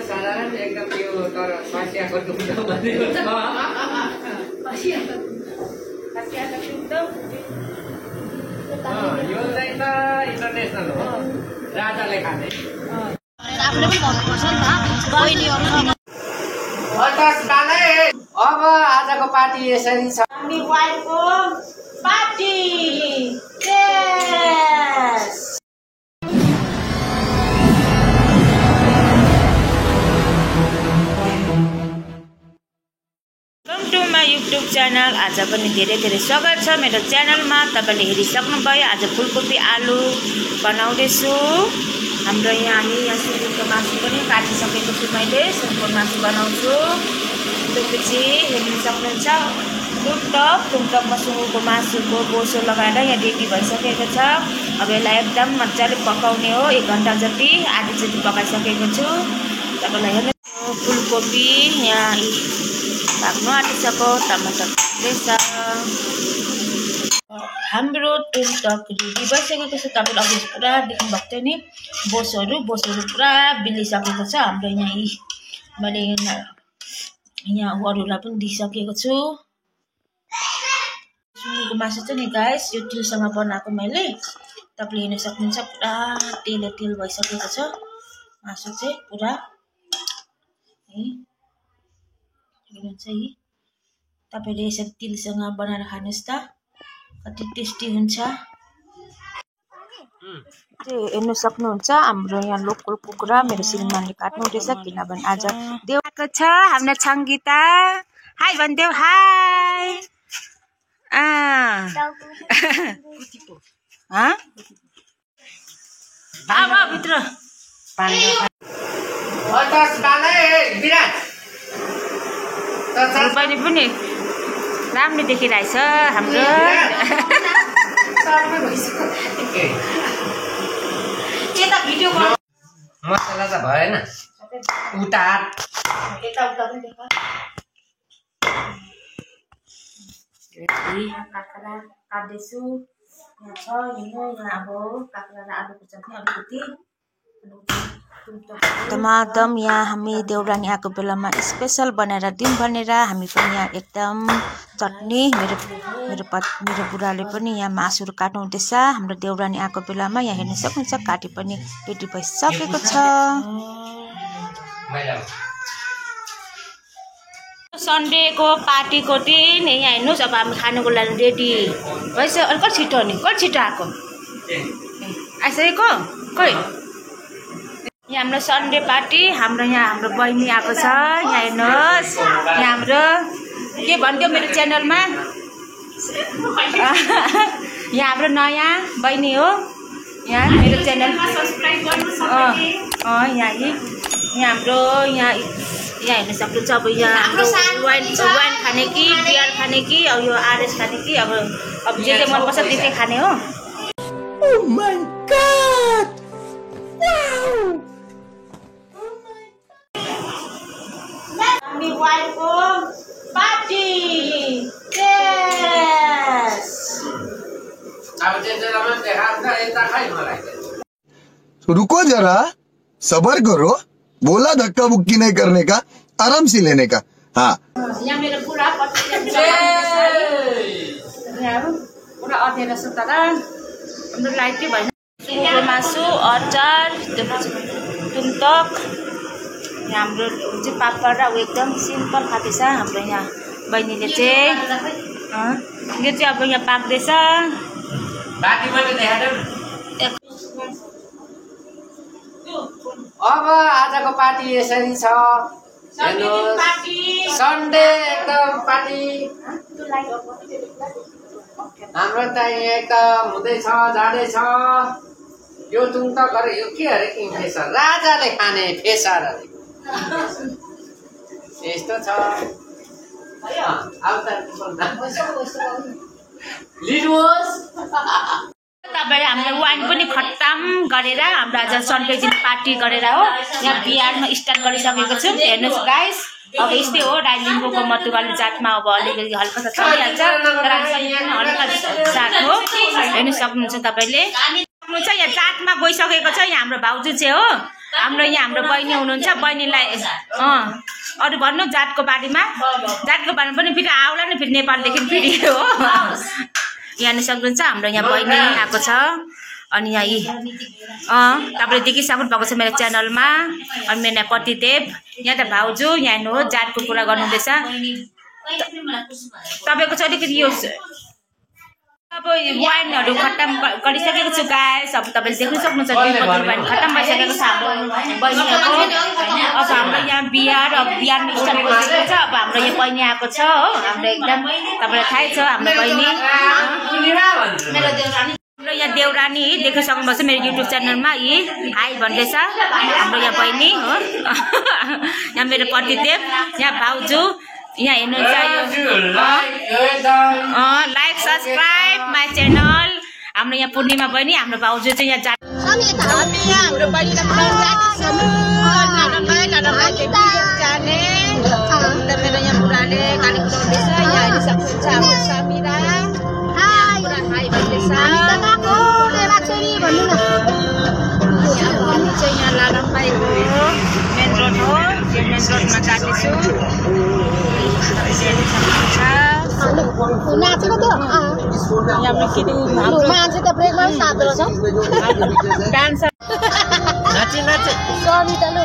साधारण एकदम यो तर खसियाको दुध भनेको छ यो चाहिँ त इन्टरनेसनल हो राजाले खाने आफूले पनि भन्नुपर्छ नि त बहिनीहरुसँग अब आजको पार्टी यसरी छ हामी वाइफको पार्टी यस welcome to my YouTube channel. आज पनि धेरै धेरै स्वागत छ मेरो च्यानलमा। तपाईले हेरिसक्नुभयो आज फुलकोपी आलु बनाउँदैछु। हाम्रो यहाँ सुँगुरको मासु पनि काटिसकेको छु मैले। सुँगुरको मासु बनाउँछु। त्यसपछि हेर्न सक्नुहुन्छ टुङटकमा सुँगुरको मासुको बोसो लगाएर यहाँ रेडी भइसकेको छ। अब यसलाई एकदम मजाले पकाउने हो। 1 घण्टा जति आधी जति पकाइसकेको छु। तपाईलाई हेर्नु फुलकोपी यहाँ पाक्नु आँटिसक्यो। टमाटर रहेछ। हाम्रो टुङटक रेडी भइसकेको छ। तपाईले अघि पुरा देख्नु भएको थियो नि बोसोहरू पुरा बिलिसकेको छ। हाम्रो यहाँ मैले यहाँ अरूलाई पनि दिइसकेको छु। सुँगुरको मासु चाहिँ नि गाइस यो तिलसँग बनाएको मैले। तपाईले हेर्न सक्नुहुन्छ पुरा तेल भइसकेको छ। मासु चाहिँ पुरा हेर्नुहुन्छ है। तपाईले यसरी तिलसँग बनाएर खानुस् त कति टेस्टी हुन्छ। हेर्नु सक्नुहुन्छ हाम्रो यहाँ लोकल कुखुरा मेरो श्रीमानले काट्नु हुँदैछ किनभने आज देउको छ हाम्रो सङ्गीता। हाई भनिदेऊ हाई। भित्र बहिनी पनि राम्रो देखिरहेछ हाम्रो। मसला त भएन उता काँक्रा काट्दैछु। यहाँ छ यहाँ अब काँक्रा र आलुको चटनी अलिकति एकदम यहाँ हामी देउरानी आएको बेलामा स्पेसल बनाएर दिउँ भनेर हामी पनि यहाँ एकदम चटनी मेरो बुढाले पनि यहाँ मासुहरू काट्नु हुँदैछ। हाम्रो देउरानी आएको बेलामा यहाँ हेर्न सक्नुहुन्छ काटी पनि रेडी भइसकेको छ। सन्डेको पार्टीको दिन यहाँ हेर्नुहोस्। अब हामी खानुको लागि रेडी भइसक्यो। अलिक छिटो नि छिटो आएको आइसकेको खोइ। यहाँ हाम्रो सन्डे पार्टी हाम्रो यहाँ हाम्रो बहिनी आएको छ। यहाँ हेर्नुहोस् यहाँ हाम्रो के भनिदियो मेरो च्यानलमा यहाँ हाम्रो नयाँ बहिनी हो। यहाँ मेरो च्यानल यहाँ हाम्रो यहाँ हेर्न सक्नुहुन्छ। अब यहाँ हाम्रो वाइन खाने कि बियर खाने कि अब यो आरएस खाने कि अब जे जे मनपर्छ त्यसै खाने हो। Oh my God! हामी वाइफको पार्टी यस। रुको जरा सबर करो। बोला धक्का बुक्की नहीं करने का आराम से लेने का। हाँ यहाँ मेरो बुढा पुरा अधेर सुत्दा हाम्रो लाइट के भएन। सुँगुरको मासु अचार टुङटक हाम्रो चाहिँ पापड र एकदम सिम्पल खाँदैछ। हाम्रो यहाँ बहिनीले चाहिँ यो चाहिँ अब यहाँ पाक्दैछ। अब आजको पार्टी यसरी छ। सन्डे एकदम पार्टी हाम्रो त एकदम हुँदैछ जाँदैछ। यो टुङटक अरे यो के अरे किङफिसर राजाले खाने फेसर अरे यस्तो छ। तपाईले हाम्रो वाइन पनि खत्तम गरेर हाम्रो आज सन्डे दिन पार्टी गरेर हो यहाँ बिहारमा स्टार्ट गरिसकेको छु। हेर्नुहोस् गाइस अब यस्तै हो। डाइलिम्बोको मधुवाली जातमा अब अलिकति हल्का त चलिहाल्छ तर हल्का साथ हो। हेर्नु सक्नुहुन्छ तपाईँले। सक्नुहुन्छ यहाँ जातमा गइसकेको छ यहाँ हाम्रो भाउजू चाहिँ हो। हाम्रो यहाँ हाम्रो बहिनी हुनुहुन्छ, बहिनीलाई अरू भन्नु जातको बारेमा पनि फेरि आउला नि फेरि नेपालदेखि फेरि हो। यहाँ हेर्नु सक्नुहुन्छ हाम्रो यहाँ बहिनी आएको छ। अनि यहाँ तपाईँले देखिसक्नु भएको छ मेरो च्यानलमा। अनि मेरो यहाँ पतिदेव, यहाँ त भाउजू, यहाँ हेर्नु हो जातको कुरा गर्नुहुँदैछ। तपाईँको चाहिँ अलिकति यो अब वाइनहरू खत्तम गरिसकेको छु गाइस। अब तपाईँले देख्नु सक्नुहुन्छ वाइन खत्तम भइसकेको छ हाम्रो बहिनीहरूको। अब हाम्रो यहाँ बिहार बिहारमा स्टार्ट भइसकेको छ। अब हाम्रो यहाँ बहिनी आएको छ हो। हाम्रो एकदम तपाईँलाई थाहै छ हाम्रो बहिनी हाम्रो यहाँ देउरानी देख्न सक्नुभएको छ मेरो युट्युब च्यानलमा। यी हाई भन्दैछ हाम्रो यहाँ बहिनी हो। यहाँ मेरो पतिदेव, यहाँ भाउजू, यहाँ हेर्नुहुन्छ लाइक सब्सक्राइब माई च्यानल। हाम्रो यहाँ पूर्णिमा बहिनी, हाम्रो भाउजू चाहिँ यहाँ जात हाम्रो बहिनीलाई जाने मेरो यहाँ बुढाले गाली कुदाउँदैछ। यहाँ हेर्नु सक्नुहुन्छ हाम्रो समिरा हाई भन्दैछ। चाहिँ यहाँ लालमपाईको मेन रोड हो। यो मेन रोडमा जाँदैछु। नाचेको थियो हाम्रो केटी मान्छे त ब्रेकमा पनि साथ रहेछ डान्सर नाचे समिता लु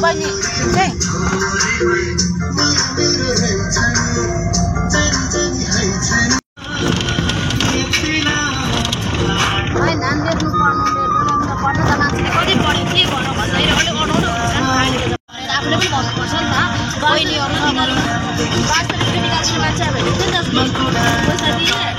बहिनी चाहिँ नाम लेख्नु पर्नु त मान्छेले कति पढ्यो के गर्नु भन्दै अलिक अनाउनु हुन्छ आफूले पनि भन्नुपर्छ नि त। बहिनीहरू वास्तविक मान्छे अब पैसा दिए